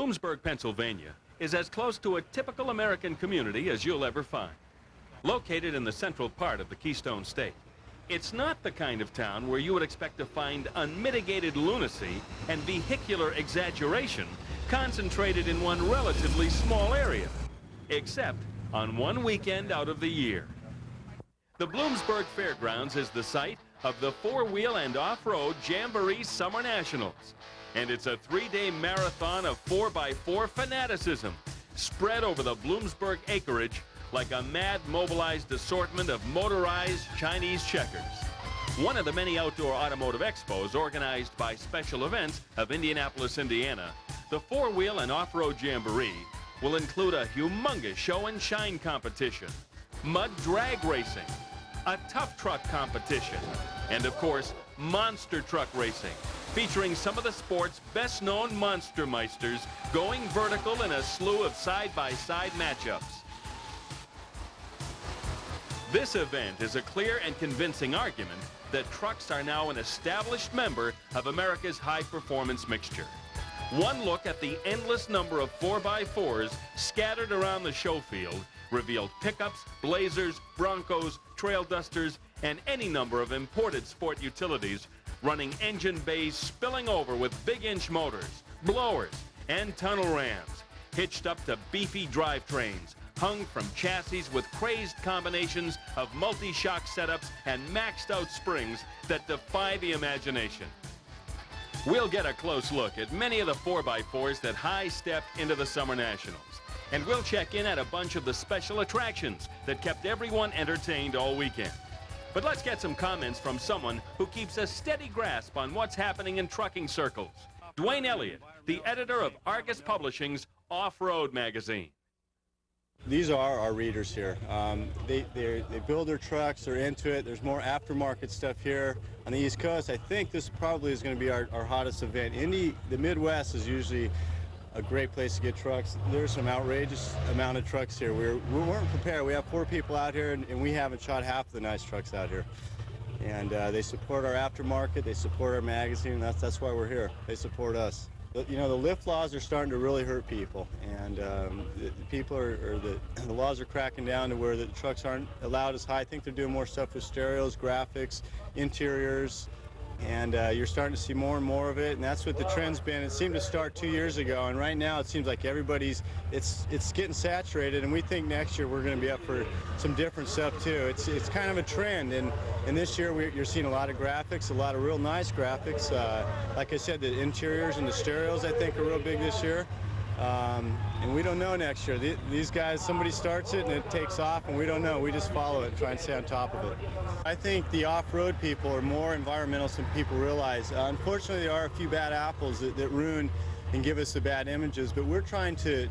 Bloomsburg, Pennsylvania is as close to a typical American community as you'll ever find. Located in the central part of the Keystone State, it's not the kind of town where you would expect to find unmitigated lunacy and vehicular exaggeration concentrated in one relatively small area, except on one weekend out of the year. The Bloomsburg Fairgrounds is the site of the four-wheel and off-road Jamboree Summer Nationals. And it's a three-day marathon of 4x4 fanaticism spread over the Bloomsburg acreage like a mad mobilized assortment of motorized Chinese checkers. One of the many outdoor automotive expos organized by Special Events of Indianapolis, Indiana, the four-wheel and off-road Jamboree will include a humongous show and shine competition, mud drag racing, a tough truck competition, and of course, monster truck racing, featuring some of the sport's best-known monster meisters going vertical in a slew of side-by-side matchups. This event is a clear and convincing argument that trucks are now an established member of America's high-performance mixture. One look at the endless number of 4x4s scattered around the show field revealed pickups, Blazers, Broncos, Trail Dusters, and any number of imported sport utilities running engine bays spilling over with big-inch motors, blowers, and tunnel rams, hitched up to beefy drivetrains, hung from chassis with crazed combinations of multi-shock setups and maxed-out springs that defy the imagination. We'll get a close look at many of the 4x4s that high-stepped into the Summer Nationals. And we'll check in at a bunch of the special attractions that kept everyone entertained all weekend. But let's get some comments from someone who keeps a steady grasp on what's happening in trucking circles. Dwayne Elliott, the editor of Argus Publishing's Off-Road magazine. These are our readers here. They build their trucks, they're into it. There's more aftermarket stuff here on the East Coast. I think this probably is going to be our hottest event. The Midwest is usually a great place to get trucks. There's some outrageous amount of trucks here. We weren't prepared. We have 4 people out here, and we haven't shot half the nice trucks out here. And they support our aftermarket. They support our magazine. That's why we're here. They support us. You know, the lift laws are starting to really hurt people, and the laws are cracking down to where the trucks aren't allowed as high. I think they're doing more stuff with stereos, graphics, interiors, and you're starting to see more and more of it, and that's what the trend's been. It seemed to start 2 years ago, and right now it seems like it's getting saturated, and we think next year we're going to be up for some different stuff too. It's kind of a trend, and this year you're seeing a lot of graphics, a lot of real nice graphics. Like I said, the interiors and the stereos I think are real big this year. And we don't know next year. These guys, somebody starts it and it takes off, and we don't know. We just follow it and try and stay on top of it. I think the off-road people are more environmentalists than people realize. Unfortunately, there are a few bad apples that ruin and give us the bad images, but we're trying to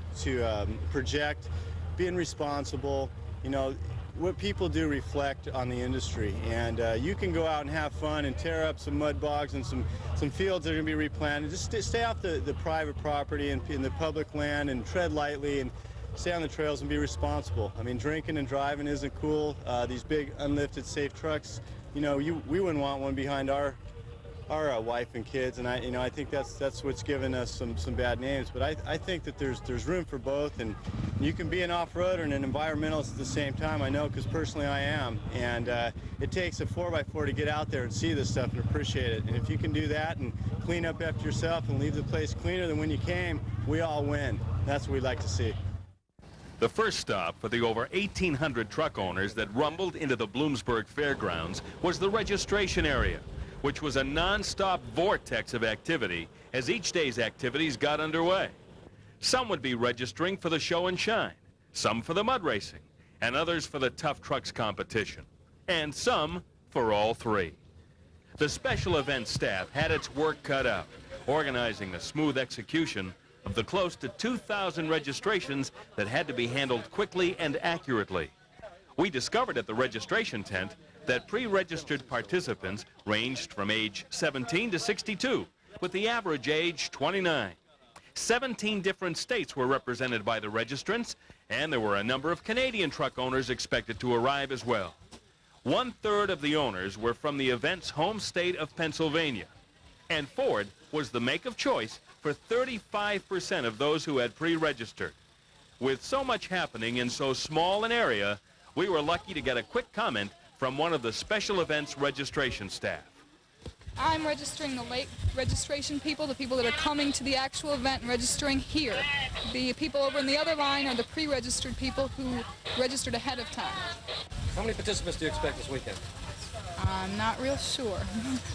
project being responsible. You know, what people do reflect on the industry, and you can go out and have fun and tear up some mud bogs and some fields that are going to be replanted. Just stay off the private property and in the public land, and tread lightly and stay on the trails and be responsible. I mean, drinking and driving isn't cool. These big unlifted safe trucks, you know, we wouldn't want one behind our wife and kids, and I think that's what's given us some bad names. But I think that there's room for both, and you can be an off-roader and an environmentalist at the same time. I know, because personally I am, and it takes a 4x4 to get out there and see this stuff and appreciate it. And if you can do that and clean up after yourself and leave the place cleaner than when you came, we all win. That's what we'd like to see. The first stop for the over 1,800 truck owners that rumbled into the Bloomsburg Fairgrounds was the registration area, which was a non-stop vortex of activity as each day's activities got underway. Some would be registering for the show and shine, some for the mud racing, and others for the tough trucks competition, and some for all three. The special events staff had its work cut out, organizing the smooth execution of the close to 2,000 registrations that had to be handled quickly and accurately. We discovered at the registration tent that pre-registered participants ranged from age 17 to 62, with the average age 29. 17 different states were represented by the registrants, and there were a number of Canadian truck owners expected to arrive as well. 1/3 of the owners were from the event's home state of Pennsylvania, and Ford was the make of choice for 35% of those who had pre-registered. With so much happening in so small an area, we were lucky to get a quick comment from one of the special events registration staff. I'm registering the late registration people, the people that are coming to the actual event and registering here. The people over in the other line are the pre-registered people who registered ahead of time. How many participants do you expect this weekend? I'm not real sure.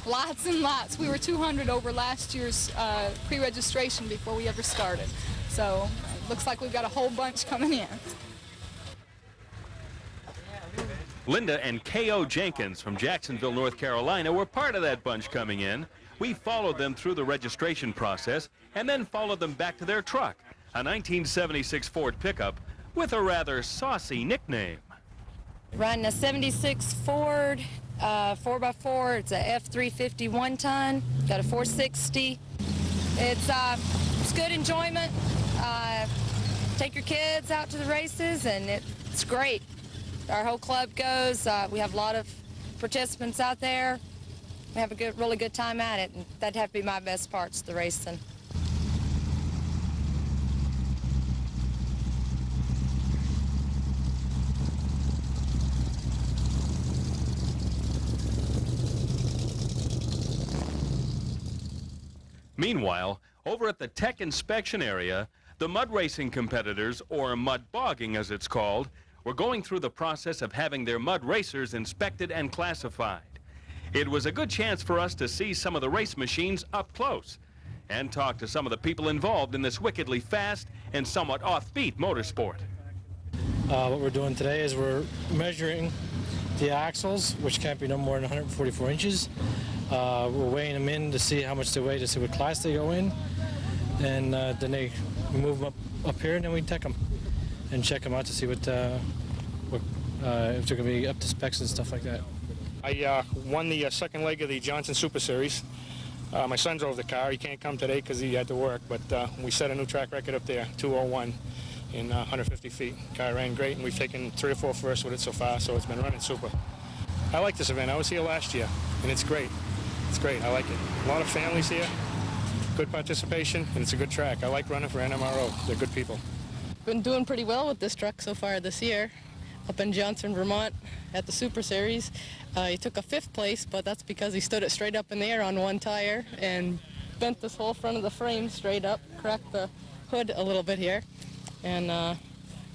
Lots and lots. We were 200 over last year's pre-registration before we ever started. So it looks like we've got a whole bunch coming in. Linda and K.O. Jenkins from Jacksonville, North Carolina were part of that bunch coming in. We followed them through the registration process and then followed them back to their truck, a 1976 Ford pickup with a rather saucy nickname. Riding a 76 Ford 4x4. It's a F350 one-ton. Got a 460. It's good enjoyment. Take your kids out to the races, and it's great. Our whole club goes. We have a lot of participants out there. We have a really good time at it, and that'd have to be my best parts, the racing. Meanwhile, over at the tech inspection area, the mud racing competitors, or mud bogging as it's called, were going through the process of having their mud racers inspected and classified. It was a good chance for us to see some of the race machines up close and talk to some of the people involved in this wickedly fast and somewhat offbeat motorsport. What we're doing today is we're measuring the axles, which can't be no more than 144 inches. We're weighing them in to see how much they weigh, to see what class they go in. And then we move them up here, and then we tech them and check them out to see if they're going to be up to specs and stuff like that. I won the second leg of the Johnson Super Series. My son drove the car. He can't come today because he had to work, but we set a new track record up there, 2:01 in 150 feet. Car ran great, and we've taken 3 or 4 firsts with it so far, so it's been running super. I like this event. I was here last year, and it's great. It's great. I like it. A lot of families here, good participation, and it's a good track. I like running for NMRO. They're good people. Been doing pretty well with this truck so far this year. Up in Johnson, Vermont at the Super Series. He took a 5th place, but that's because he stood it straight up in the air on one tire and bent this whole front of the frame straight up, cracked the hood a little bit here, and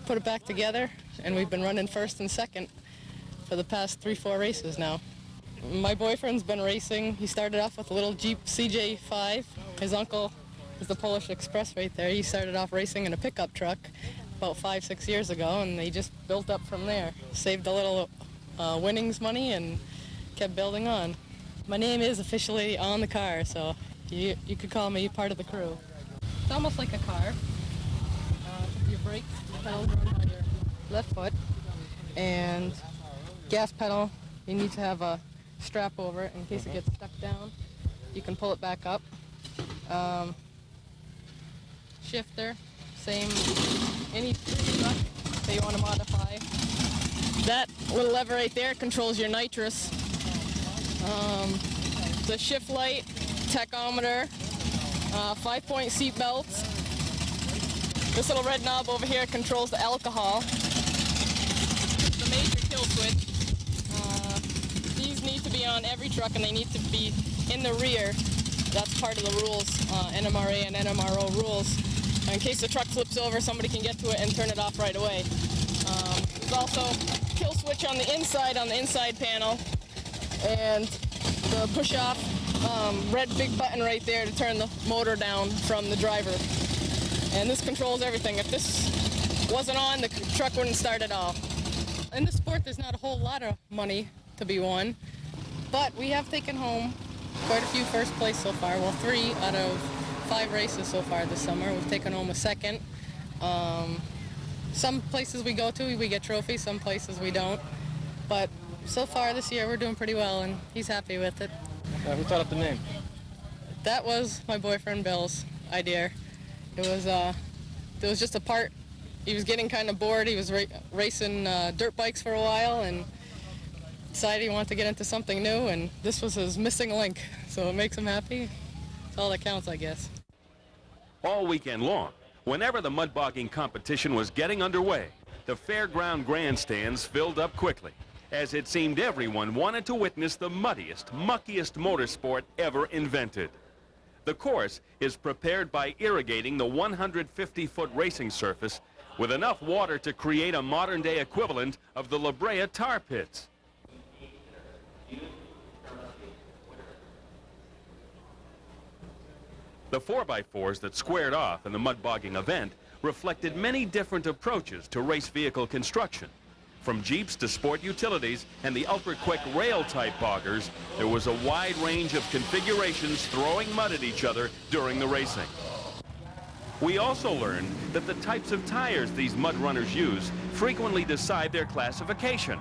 put it back together, and we've been running 1st and 2nd for the past 3-4 races now. My boyfriend's been racing. He started off with a little Jeep CJ5. His uncle is the Polish Express right there. He started off racing in a pickup truck about 5-6 years ago, and they just built up from there. Saved a little winnings money and kept building on. My name is officially on the car, so you could call me part of the crew. It's almost like a car. Your brakes, pedals run by your left foot, and gas pedal, you need to have a strap over it in case it gets stuck down. You can pull it back up. Shifter, same, any truck that you want to modify. That little lever right there controls your nitrous. The shift light, tachometer, 5-point seat belts. This little red knob over here controls the alcohol. The major kill switch. These need to be on every truck, and they need to be in the rear. That's part of the rules, NMRA and NMRO rules. In case the truck flips over, somebody can get to it and turn it off right away. There's also a kill switch on the inside panel, and the push-off red big button right there to turn the motor down from the driver. And this controls everything. If this wasn't on, the truck wouldn't start at all. In the sport, there's not a whole lot of money to be won, but we have taken home quite a few first place so far. Well, 3 out of 5 races so far this summer. We've taken home a 2nd. Some places we go to, we get trophies. Some places we don't. But so far this year, we're doing pretty well, and he's happy with it. Who thought up the name? That was my boyfriend Bill's idea. It was just a part. He was getting kind of bored. He was racing dirt bikes for a while, and decided he wanted to get into something new, and this was his missing link. So it makes him happy. That's all that counts, I guess. All weekend long, whenever the mud bogging competition was getting underway, the fairground grandstands filled up quickly, as it seemed everyone wanted to witness the muddiest, muckiest motorsport ever invented. The course is prepared by irrigating the 150-foot racing surface with enough water to create a modern-day equivalent of the La Brea tar pits. The 4x4s that squared off in the mud bogging event reflected many different approaches to race vehicle construction. From Jeeps to sport utilities and the ultra-quick rail-type boggers, there was a wide range of configurations throwing mud at each other during the racing. We also learned that the types of tires these mud runners use frequently decide their classification.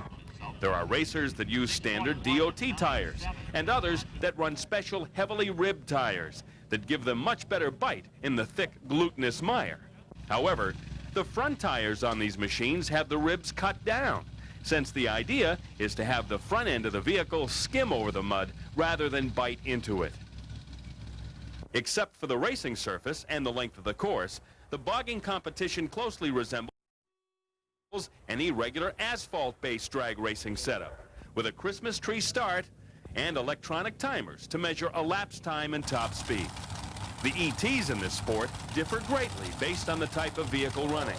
There are racers that use standard DOT tires and others that run special heavily ribbed tires that give them much better bite in the thick, glutinous mire. However, the front tires on these machines have the ribs cut down, since the idea is to have the front end of the vehicle skim over the mud rather than bite into it. Except for the racing surface and the length of the course, the bogging competition closely resembles an irregular asphalt-based drag racing setup, with a Christmas tree start and electronic timers to measure elapsed time and top speed. The ETs in this sport differ greatly based on the type of vehicle running.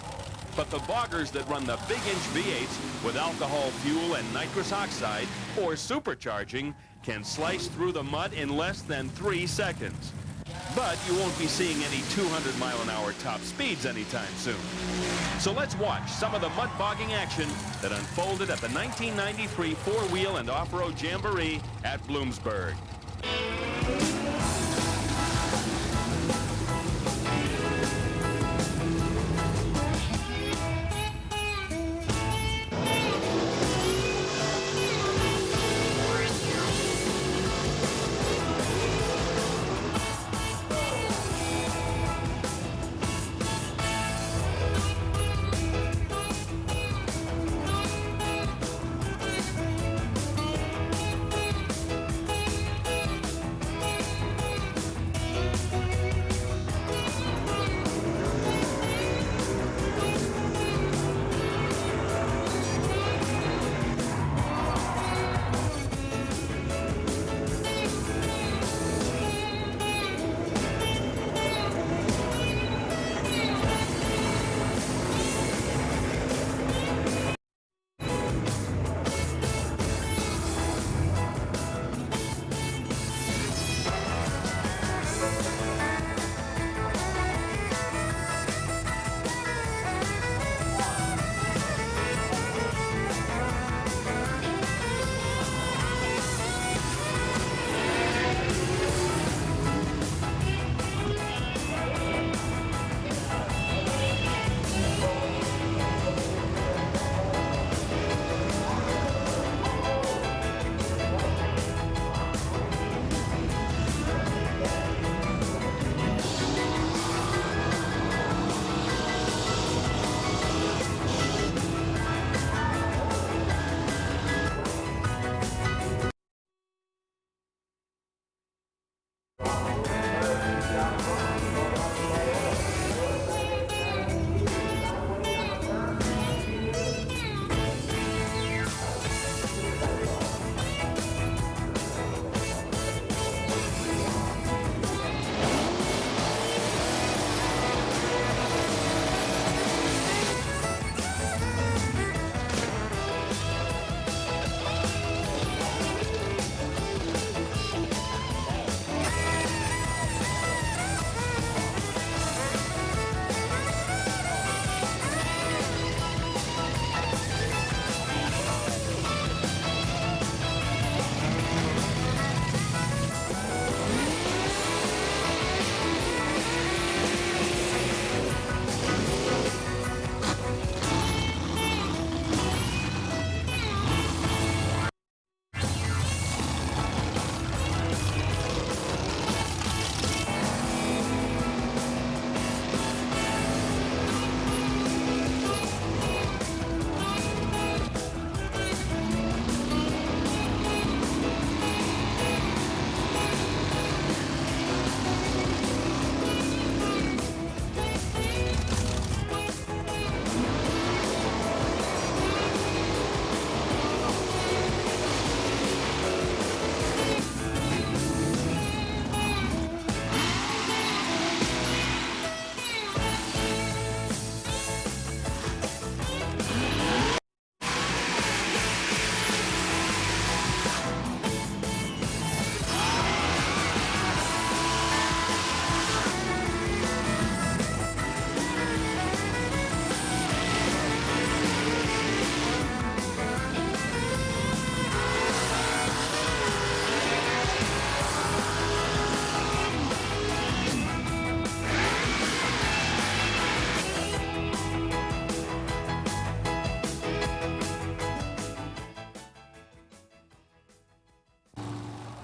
But the boggers that run the big-inch V8s with alcohol fuel and nitrous oxide or supercharging can slice through the mud in less than 3 seconds. But you won't be seeing any 200-mile-an-hour top speeds anytime soon. So let's watch some of the mud bogging action that unfolded at the 1993 four-wheel and off-road Jamboree at Bloomsburg.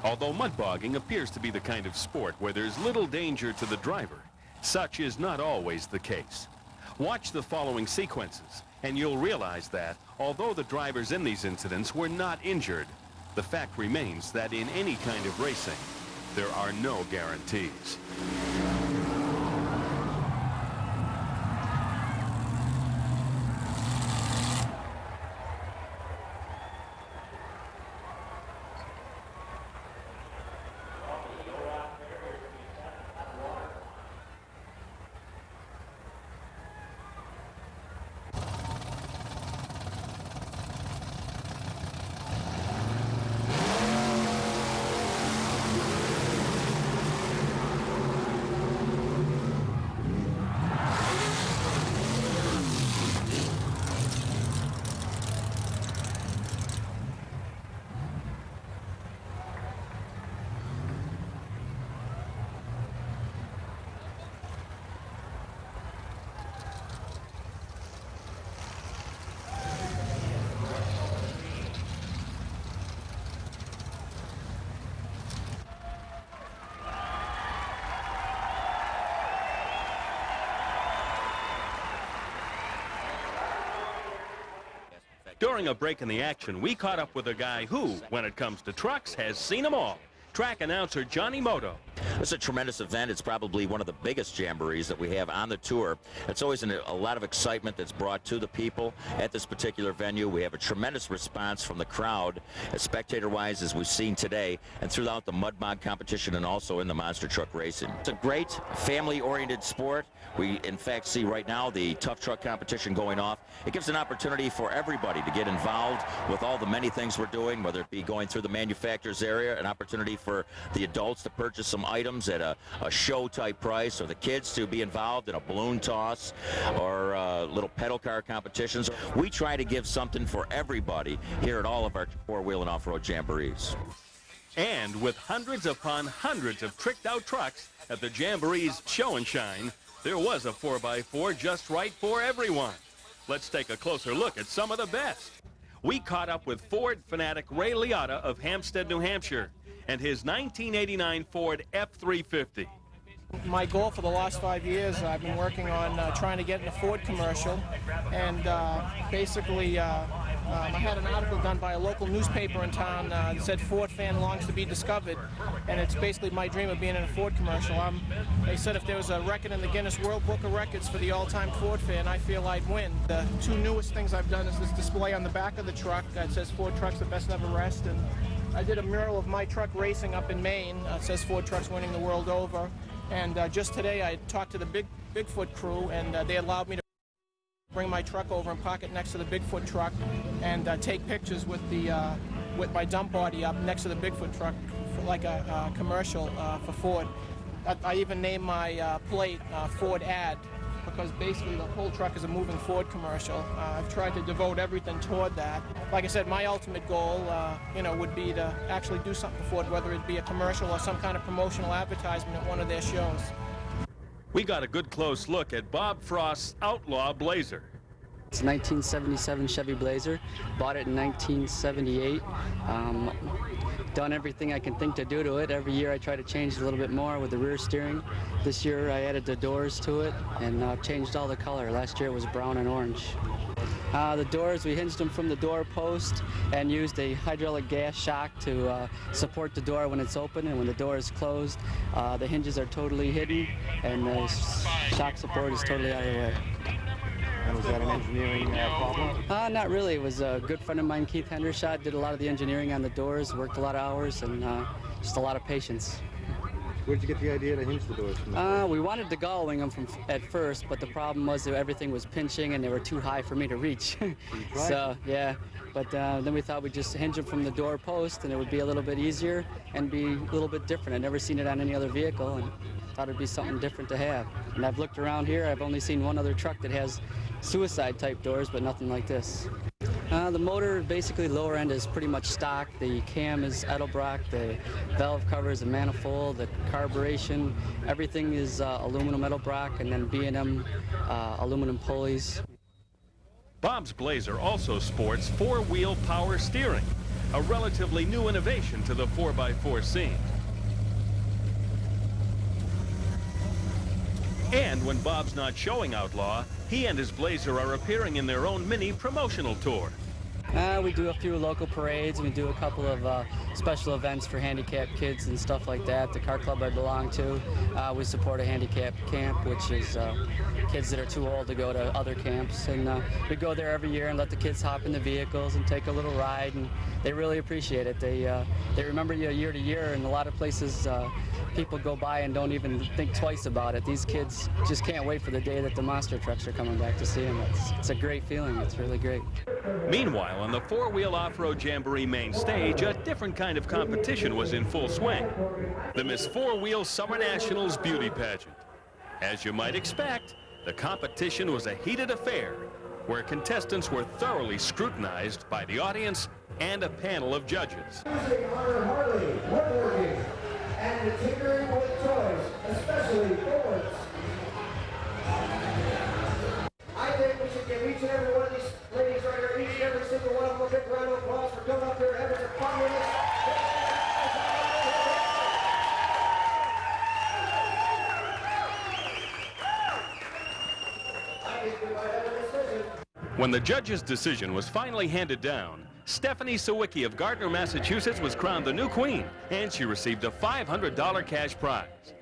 Although mud bogging appears to be the kind of sport where there's little danger to the driver, such is not always the case. Watch the following sequences, and you'll realize that, although the drivers in these incidents were not injured, the fact remains that in any kind of racing, there are no guarantees. During a break in the action, we caught up with a guy who, when it comes to trucks, has seen them all. Track announcer Johnny Moto. It's a tremendous event. It's probably one of the biggest jamborees that we have on the tour. It's always a lot of excitement that's brought to the people at this particular venue. We have a tremendous response from the crowd, spectator-wise, as we've seen today, and throughout the mud bog competition and also in the monster truck racing. It's a great family-oriented sport. We, in fact, see right now the tough truck competition going off. It gives an opportunity for everybody to get involved with all the many things we're doing, whether it be going through the manufacturer's area, an opportunity for the adults to purchase some items at a show-type price, or the kids to be involved in a balloon toss or little pedal car competitions. We try to give something for everybody here at all of our four-wheel and off-road jamborees. And with hundreds upon hundreds of tricked-out trucks at the Jamboree's Show and Shine, there was a 4x4 just right for everyone. Let's take a closer look at some of the best. We caught up with Ford fanatic Ray Liotta of Hampstead, New Hampshire, and his 1989 Ford F-350. My goal for the last 5 years, I've been working on trying to get in a Ford commercial, and basically I had an article done by a local newspaper in town that said Ford fan longs to be discovered, and it's basically my dream of being in a Ford commercial. They said if there was a record in the Guinness World Book of Records for the all-time Ford fan, I feel I'd win. The two newest things I've done is this display on the back of the truck that says Ford Trucks, the best never rest, and I did a mural of my truck racing up in Maine. It says Ford Trucks winning the world over. And just today I talked to the Bigfoot crew, and they allowed me to bring my truck over and park it next to the Bigfoot truck and take pictures with my dump body up next to the Bigfoot truck for like a commercial for Ford. I even named my plate Ford Ad, because basically the whole truck is a moving Ford commercial. I've tried to devote everything toward that. Like I said, my ultimate goal, would be to actually do something for Ford, whether it be a commercial or some kind of promotional advertisement at one of their shows. We got a good close look at Bob Frost's Outlaw Blazer. It's a 1977 Chevy Blazer. Bought it in 1978. Done everything I can think to do to it. Every year I try to change it a little bit more with the rear steering. This year I added the doors to it and changed all the color. Last year it was brown and orange. The doors, we hinged them from the door post and used a hydraulic gas shock to support the door when it's open, and when the door is closed, the hinges are totally hidden and the shock support is totally out of the way. And was that an engineering problem? Not really. It was a good friend of mine, Keith Hendershot, did a lot of the engineering on the doors, worked a lot of hours, and just a lot of patience. Where did you get the idea to hinge the doors from? We wanted to gull wing them at first, but the problem was that everything was pinching and they were too high for me to reach. So, yeah. But then we thought we'd just hinge them from the door post, and it would be a little bit easier and be a little bit different. I'd never seen it on any other vehicle, and thought it'd be something different to have. And I've looked around here. I've only seen one other truck that has suicide-type doors, but nothing like this. The motor, basically lower end, is pretty much stock. The cam is Edelbrock, the valve cover is a manifold, the carburation, everything is aluminum Edelbrock, and then B&M aluminum pulleys. Bob's Blazer also sports four-wheel power steering. a relatively new innovation to the 4x4 scene. And when Bob's not showing Outlaw, he and his Blazer are appearing in their own mini promotional tour. We do a few local parades. We do a couple of special events for handicapped kids and stuff like that. The car club I belong to, we support a handicapped camp, which is kids that are too old to go to other camps. And we go there every year and let the kids hop in the vehicles and take a little ride, and they really appreciate it. They remember you year to year, and a lot of places people go by and don't even think twice about it. These kids just can't wait for the day that the monster trucks are coming back to see them. It's a great feeling. It's really great. Meanwhile, on the four-wheel off-road Jamboree main stage, a different kind of competition was in full swing. The Miss Four-Wheel Summer Nationals Beauty Pageant. As you might expect, the competition was a heated affair, where contestants were thoroughly scrutinized by the audience and a panel of judges. Using our Harley, woodworking, and tinkering with toys, especially boards. I think we should give each and every one of these ladies right here, each and every single one of them, a big round of applause for coming up here and having some fun with us. I think we might have a decision. When the judge's decision was finally handed down, Stephanie Sawicki of Gardner, Massachusetts was crowned the new queen, and she received a $500 cash prize.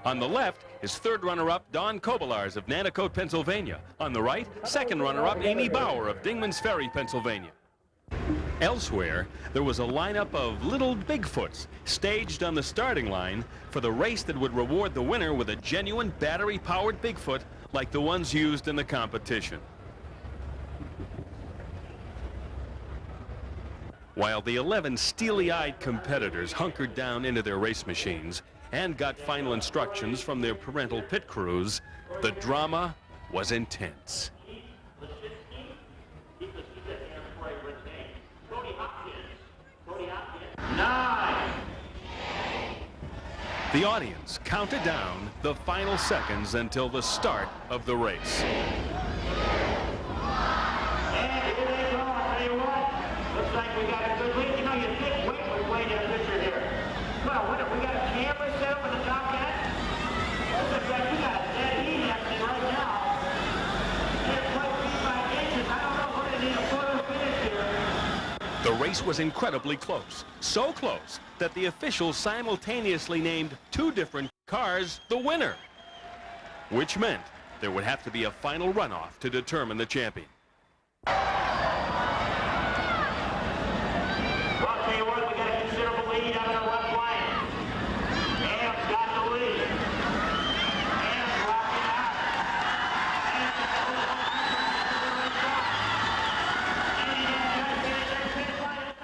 On the left is third runner-up Don Kobolars of Nanticoke, Pennsylvania. On the right, second runner-up Amy Bauer of Dingman's Ferry, Pennsylvania. Elsewhere, there was a lineup of little Bigfoots staged on the starting line for the race that would reward the winner with a genuine battery-powered Bigfoot like the ones used in the competition. While the 11 steely-eyed competitors hunkered down into their race machines and got final instructions from their parental pit crews, the drama was intense. The audience counted down the final seconds until the start of the race. The race was incredibly close, so close that the officials simultaneously named two different cars the winner, which meant there would have to be a final runoff to determine the champion. Well, I'll tell you what, we got a considerable lead on our left flank. Am's got the lead. Am's rocking out.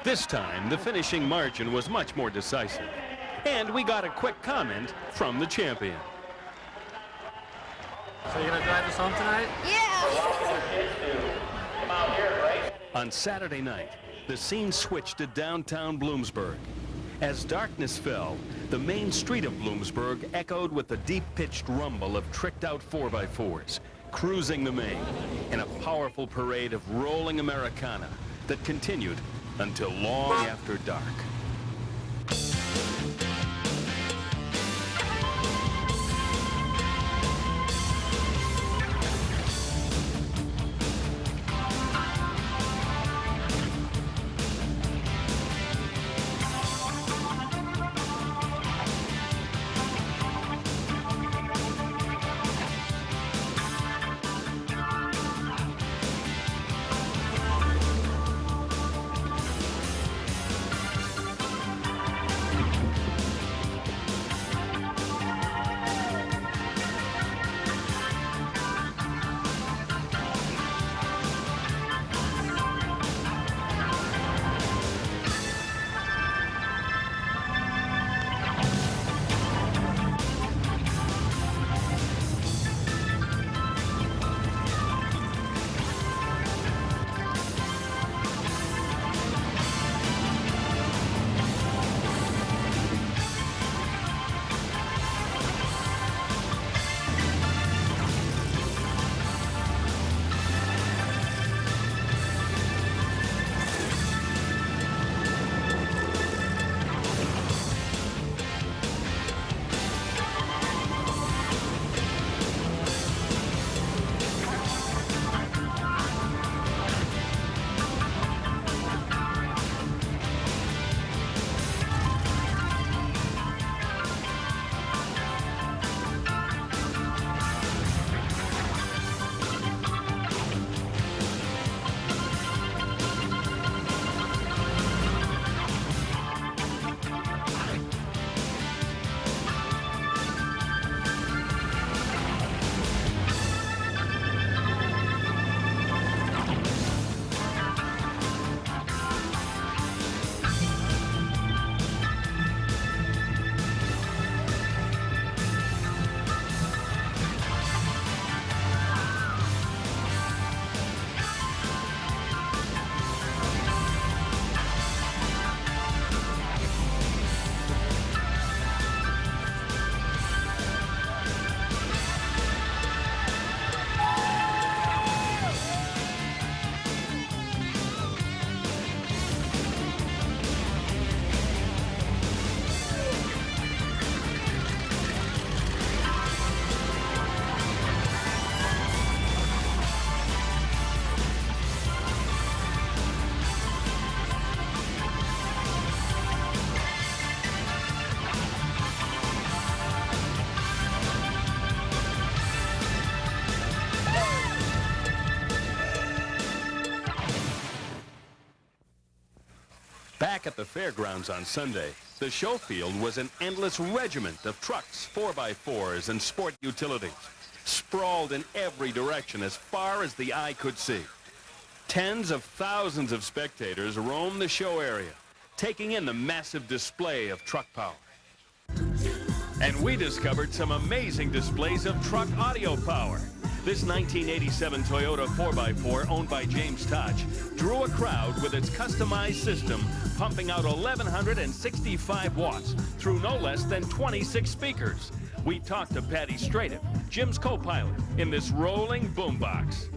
This time, the finishing margin was much more decisive, and we got a quick comment from the champion. So you're gonna drive us home tonight? On Saturday night, the scene switched to downtown Bloomsburg. As darkness fell, the main street of Bloomsburg echoed with the deep-pitched rumble of tricked-out 4x4s, cruising the main in a powerful parade of rolling Americana that continued until long after dark. Back at the fairgrounds on Sunday, the show field was an endless regiment of trucks, 4x4s, and sport utilities, sprawled in every direction as far as the eye could see. Tens of thousands of spectators roamed the show area, taking in the massive display of truck power. And we discovered some amazing displays of truck audio power. This 1987 Toyota 4x4, owned by James Touch, drew a crowd with its customized system, pumping out 1,165 watts through no less than 26 speakers. We talked to Patty Stratum, Jim's co-pilot, in this rolling boombox.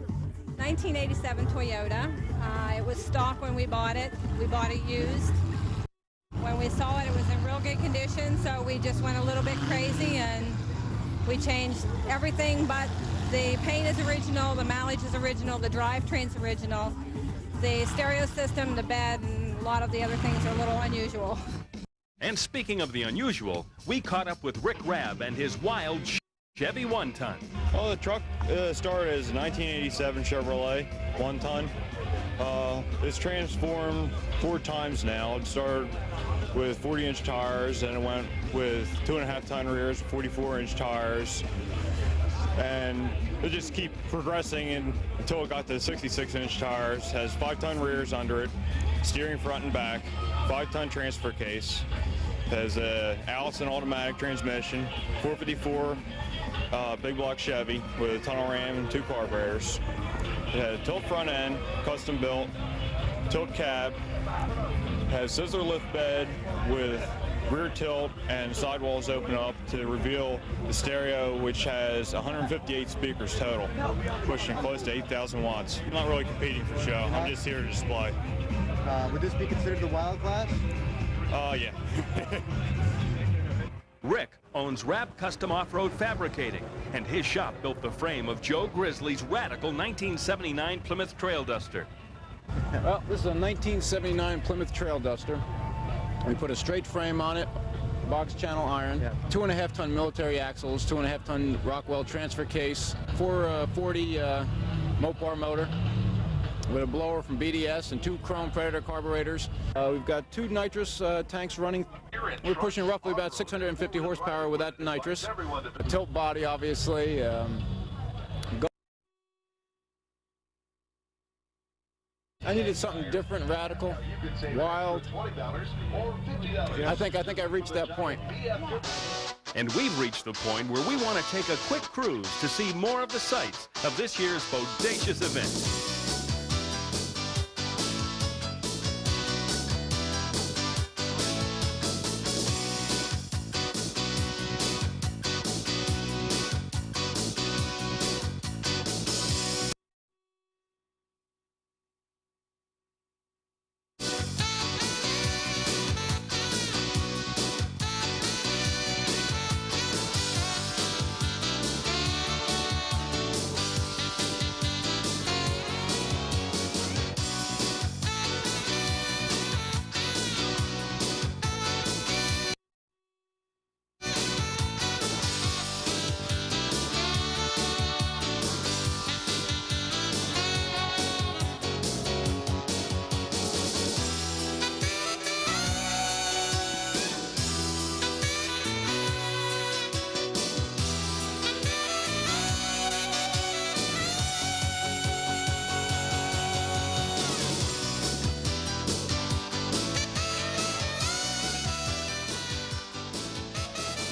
1987 Toyota. It was stock when we bought it. We bought it used. When we saw it, it was in real good condition, so we just went a little bit crazy and we changed everything, but the paint is original, the mileage is original, the drivetrain's original, the stereo system, the bed, and a lot of the other things are a little unusual. And speaking of the unusual, we caught up with Rick Rabb and his wild Chevy 1-ton. Well, the truck started as a 1987 Chevrolet 1-ton. It's transformed 4 times now. It started with 40-inch tires, and it went with 2.5-ton rears, 44-inch tires, and it just keep progressing until it got to 66-inch tires. Has 5-ton rears under it, steering front and back, 5-ton transfer case. Has a Allison automatic transmission, 454 big block Chevy with a tunnel ram and 2 carburetors. It had a tilt front end, custom built, tilt cab, has scissor lift bed with rear tilt and sidewalls open up to reveal the stereo, which has 158 speakers total, pushing close to 8,000 watts. I'm not really competing for show. I'm just here to display. Would this be considered the wild class? Yeah. Rick owns Rabb Custom Off-Road Fabricating, and his shop built the frame of Joe Grizzly's radical 1979 Plymouth Trail Duster. Well, this is a 1979 Plymouth Trail Duster. We put a straight frame on it, box channel iron, 2.5-ton military axles, 2.5-ton Rockwell transfer case, 440 Mopar motor with a blower from BDS and 2 Chrome Predator carburetors. We've got 2 nitrous tanks running. We're pushing roughly about 650 horsepower with that nitrous. A tilt body, obviously. I needed something different, radical, wild. I think I reached that point. And we've reached the point where we want to take a quick cruise to see more of the sights of this year's bodacious event.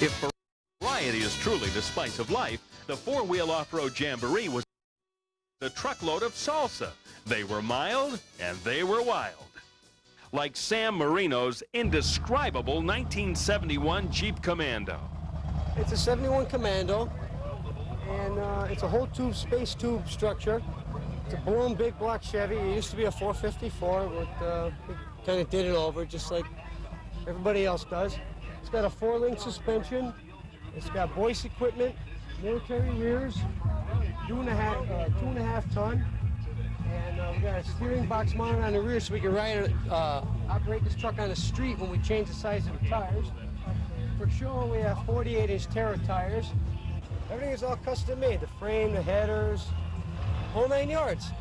If variety is truly the spice of life, the 4-wheel off-road Jamboree was a truckload of salsa. They were mild and they were wild. Like Sam Marino's indescribable 1971 Jeep Commando. It's a 71 Commando, and it's a whole tube, space tube structure. It's a blown big block Chevy. It used to be a 454, but we kind of did it over just like everybody else does. It's got a 4-link suspension. It's got Boyce equipment, military rears, 2.5 ton. And we got a steering box mounted on the rear so we can operate this truck on the street when we change the size of the tires. For show, we have 48-inch Terra tires. Everything is all custom made. The frame, the headers, whole 9 yards.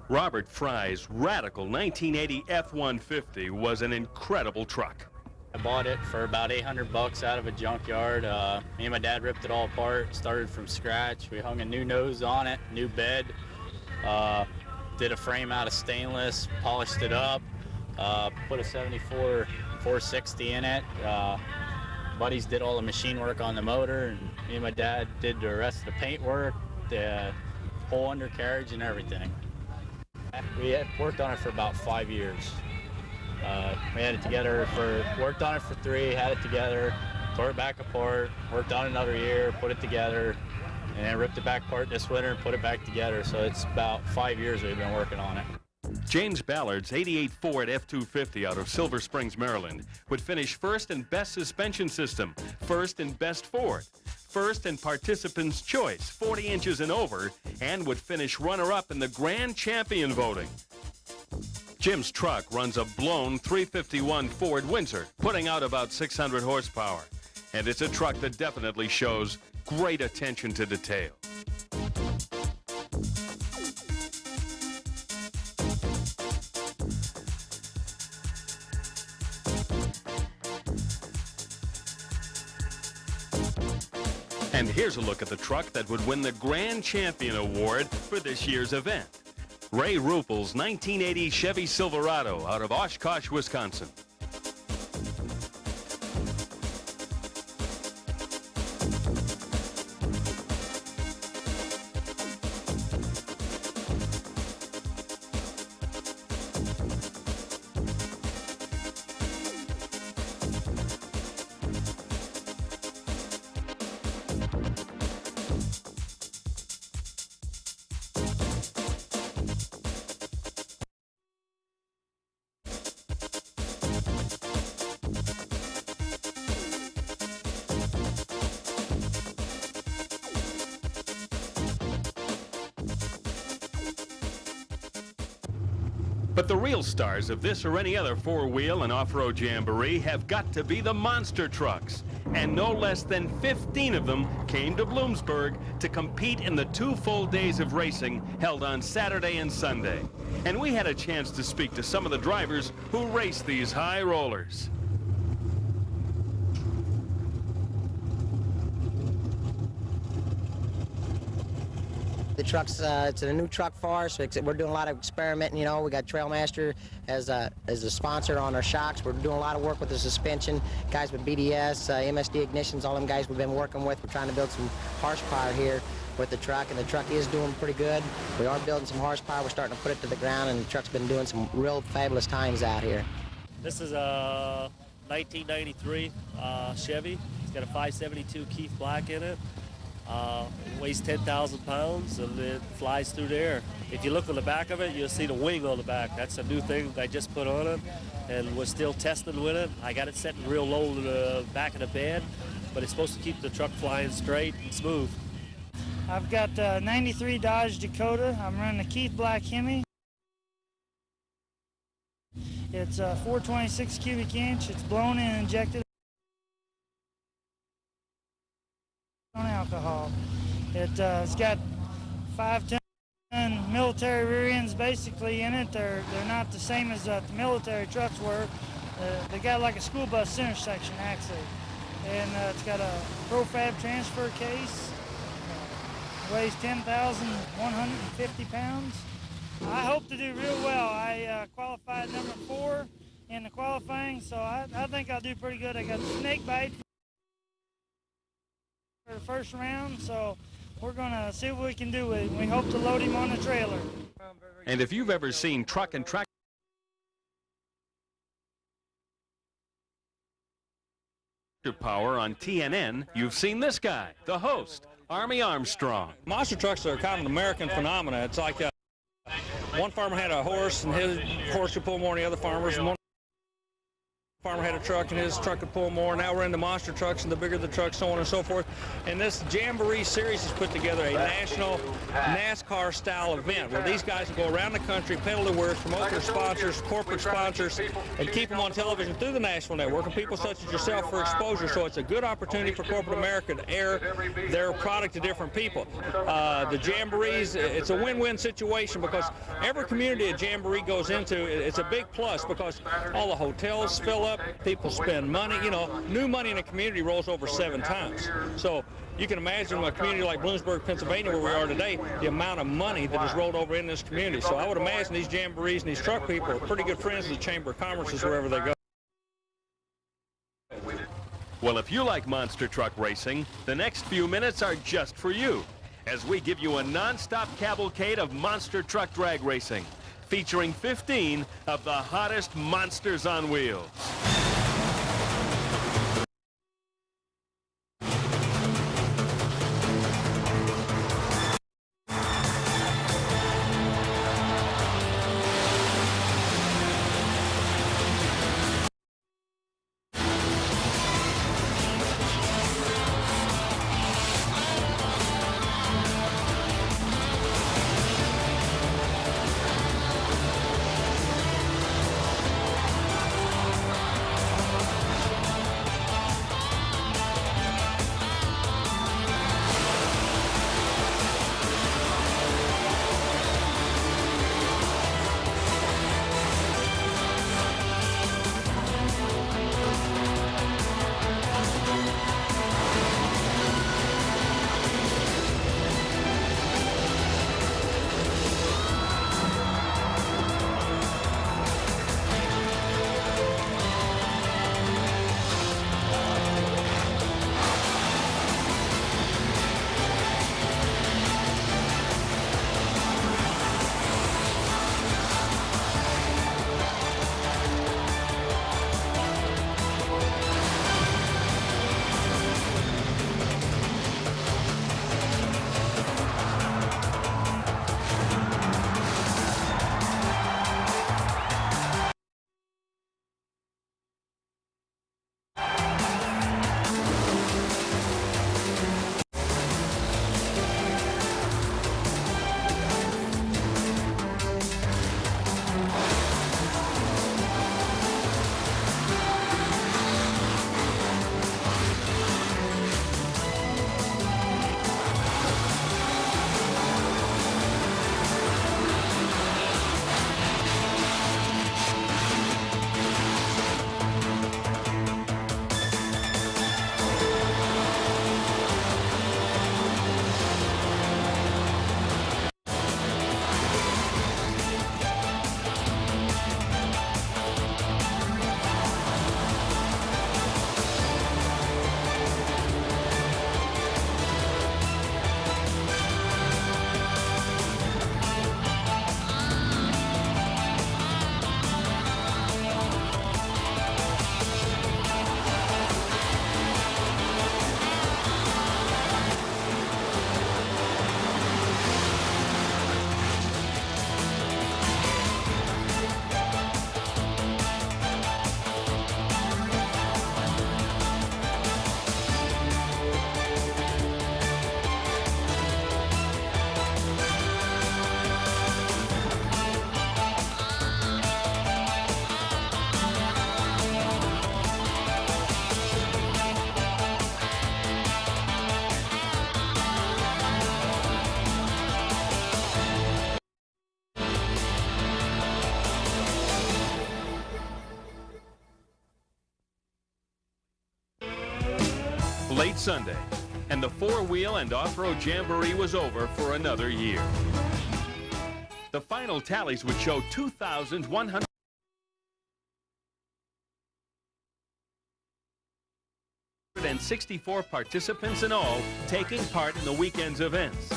Robert Fry's radical 1980 F-150 was an incredible truck. I bought it for about 800 bucks out of a junkyard. Me and my dad ripped it all apart, started from scratch. We hung a new nose on it, new bed, did a frame out of stainless, polished it up, put a 74 460 in it. Buddies did all the machine work on the motor, and me and my dad did the rest of the paint work, the whole undercarriage and everything. We had worked on it for about 5 years. We had it together worked on it for 3, had it together, tore it back apart, worked on it another year, put it together, and then ripped it back apart this winter and put it back together. So it's about 5 years we've been working on it. James Ballard's 88 Ford F-250 out of Silver Springs, Maryland, would finish first in Best Suspension System, first in Best Ford, first in Participant's Choice, 40 inches and over, and would finish runner-up in the Grand Champion voting. Jim's truck runs a blown 351 Ford Windsor, putting out about 600 horsepower. And it's a truck that definitely shows great attention to detail. And here's a look at the truck that would win the Grand Champion Award for this year's event. Ray Ruppel's 1980 Chevy Silverado out of Oshkosh, Wisconsin. But the real stars of this or any other four-wheel and off-road jamboree have got to be the monster trucks. And no less than 15 of them came to Bloomsburg to compete in the 2 full days of racing held on Saturday and Sunday. And we had a chance to speak to some of the drivers who race these high rollers. The truck's it's a new truck for us. We're doing a lot of experimenting. You know, we got Trailmaster as a sponsor on our shocks. We're doing a lot of work with the suspension. Guys with BDS, MSD ignitions, all them guys we've been working with. We're trying to build some horsepower here with the truck, and the truck is doing pretty good. We are building some horsepower. We're starting to put it to the ground, and the truck's been doing some real fabulous times out here. This is a 1993 Chevy. It's got a 572 Keith Black in it. It weighs 10,000 pounds and it flies through the air. If you look on the back of it, you'll see the wing on the back. That's a new thing I just put on it, and we're still testing with it. I got it setting real low to the back of the bed, but it's supposed to keep the truck flying straight and smooth. I've got a 93 Dodge Dakota. I'm running a Keith Black Hemi. It's a 426 cubic inch. It's blown and injected on alcohol. It's got 5-ton military rear ends basically in it. They're not the same as the military trucks were. They got like a school bus center section actually. And it's got a ProFab transfer case. Weighs 10,150 pounds. I hope to do real well. I qualified number 4 in the qualifying, so I think I'll do pretty good. I got the snake bite for the first round, so we're gonna see what we can do with it. We hope to load him on the trailer. And if you've ever seen truck and tractor power on TNN, you've seen this guy, the host, Army Armstrong. Monster trucks are kind of an American phenomenon. It's like one farmer had a horse, and his horse could pull more than the other farmers, and one Farmer had a truck and his truck could pull more. Now we're into monster trucks, and the bigger the trucks, so on and so forth. And this Jamboree series has put together a national NASCAR style event where these guys will go around the country, peddle their wares, promote their sponsors, corporate sponsors, and keep them on television through the national network, and people such as yourself for exposure. So it's a good opportunity for corporate America to air their product to different people. The Jamborees, it's a win-win situation because every community a Jamboree goes into, it's a big plus because all the hotels fill up, people spend money. You know, new money in a community rolls over 7 times. So you can imagine a community like Bloomsburg, Pennsylvania, where we are today, the amount of money that is rolled over in this community. So I would imagine these Jamborees and these truck people are pretty good friends of the Chamber of Commerce wherever they go. Well, if you like monster truck racing, the next few minutes are just for you as we give you a non-stop cavalcade of monster truck drag racing, featuring 15 of the hottest monsters on wheels. Late Sunday, and the four-wheel and off-road Jamboree was over for another year. The final tallies would show 2,164 participants in all taking part in the weekend's events.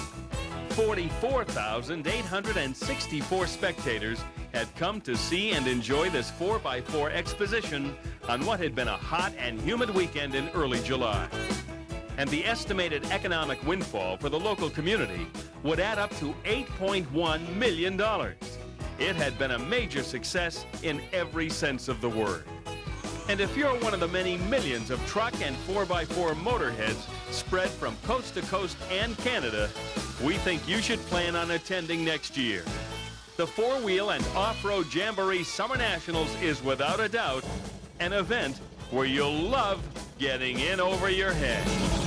44,864 spectators had come to see and enjoy this 4x4 exposition on what had been a hot and humid weekend in early July. And the estimated economic windfall for the local community would add up to $8.1 million. It had been a major success in every sense of the word. And if you're one of the many millions of truck and 4x4 motorheads spread from coast to coast and Canada, we think you should plan on attending next year. The four-wheel and off-road Jamboree Summer Nationals is without a doubt an event where you'll love getting in over your head.